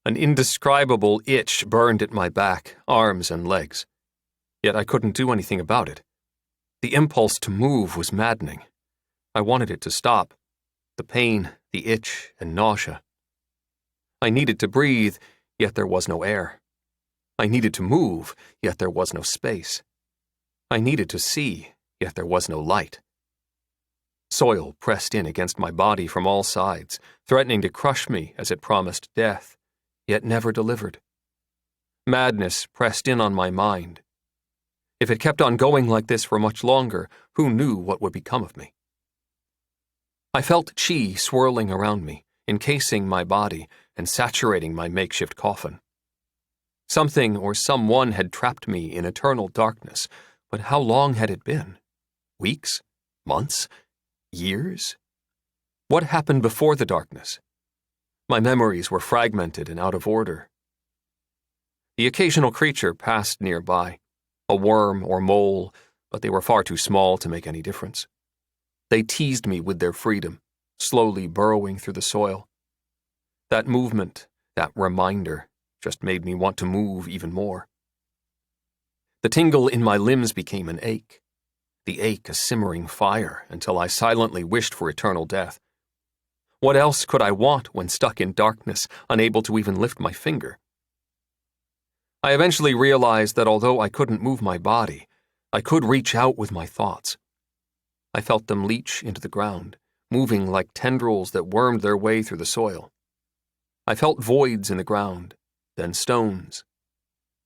An indescribable itch burned at my back, arms, and legs. Yet I couldn't do anything about it. The impulse to move was maddening. I wanted it to stop. The pain, the itch, and nausea. I needed to breathe, yet there was no air. I needed to move, yet there was no space. I needed to see, yet there was no light. Soil pressed in against my body from all sides, threatening to crush me as it promised death, yet never delivered. Madness pressed in on my mind. If it kept on going like this for much longer, who knew what would become of me? I felt chi swirling around me, encasing my body and saturating my makeshift coffin. Something or someone had trapped me in eternal darkness, but how long had it been? Weeks? Months? Years? What happened before the darkness? My memories were fragmented and out of order. The occasional creature passed nearby, a worm or mole, but they were far too small to make any difference. They teased me with their freedom, slowly burrowing through the soil. That movement, that reminder, just made me want to move even more. The tingle in my limbs became an ache. The ache a simmering fire until I silently wished for eternal death. What else could I want when stuck in darkness, unable to even lift my finger? I eventually realized that although I couldn't move my body, I could reach out with my thoughts. I felt them leach into the ground, moving like tendrils that wormed their way through the soil. I felt voids in the ground, then stones.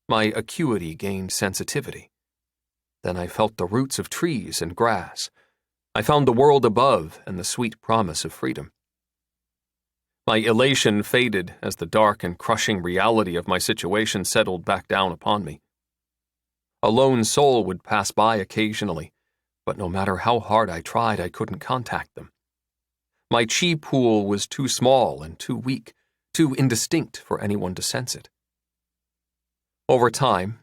My acuity gained sensitivity. Then I felt the roots of trees and grass. I found the world above and the sweet promise of freedom. My elation faded as the dark and crushing reality of my situation settled back down upon me. A lone soul would pass by occasionally, but no matter how hard I tried, I couldn't contact them. My chi pool was too small and too weak, too indistinct for anyone to sense it. Over time,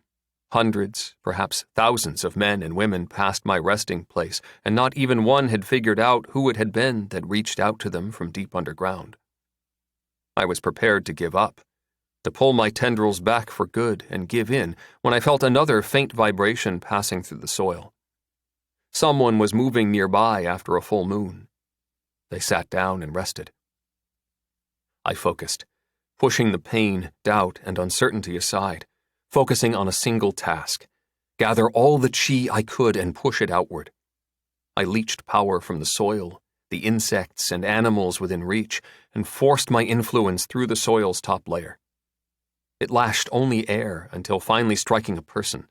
hundreds, perhaps thousands of men and women passed my resting place, and not even one had figured out who it had been that reached out to them from deep underground. I was prepared to give up, to pull my tendrils back for good and give in when I felt another faint vibration passing through the soil. Someone was moving nearby after a full moon. They sat down and rested. I focused, pushing the pain, doubt, and uncertainty aside, focusing on a single task: gather all the chi I could and push it outward. I leached power from the soil, the insects and animals within reach, and forced my influence through the soil's top layer. It lashed only air until finally striking a person.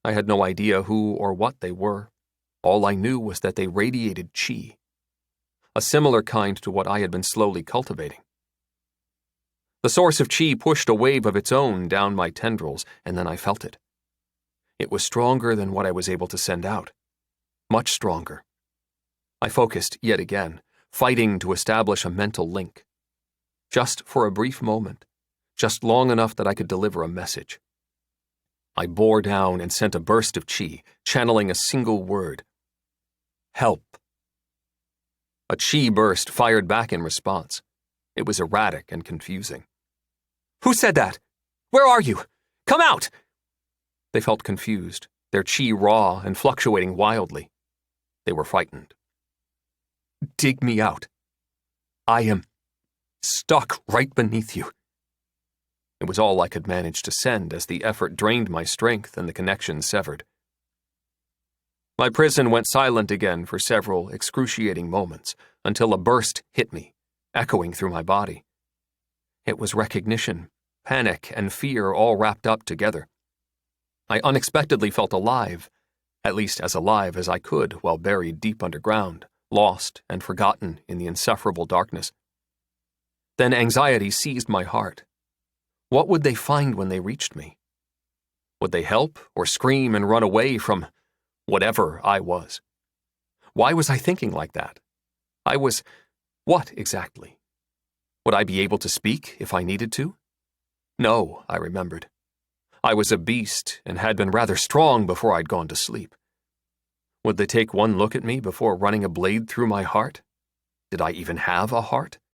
I had no idea who or what they were. All I knew was that they radiated chi, a similar kind to what I had been slowly cultivating. The source of chi pushed a wave of its own down my tendrils, and then I felt it. It was stronger than what I was able to send out. Much stronger. I focused yet again, fighting to establish a mental link. Just for a brief moment, just long enough that I could deliver a message. I bore down and sent a burst of chi, channeling a single word: help. A chi burst fired back in response. It was erratic and confusing. Who said that? Where are you? Come out! They felt confused, their chi raw and fluctuating wildly. They were frightened. Dig me out. I am stuck right beneath you. It was all I could manage to send as the effort drained my strength and the connection severed. My prison went silent again for several excruciating moments until a burst hit me, echoing through my body. It was recognition, panic, and fear all wrapped up together. I unexpectedly felt alive, at least as alive as I could while buried deep underground, lost and forgotten in the insufferable darkness. Then anxiety seized my heart. What would they find when they reached me? Would they help or scream and run away from whatever I was? Why was I thinking like that? I was what exactly? Would I be able to speak if I needed to? No, I remembered. I was a beast and had been rather strong before I'd gone to sleep. Would they take one look at me before running a blade through my heart? Did I even have a heart?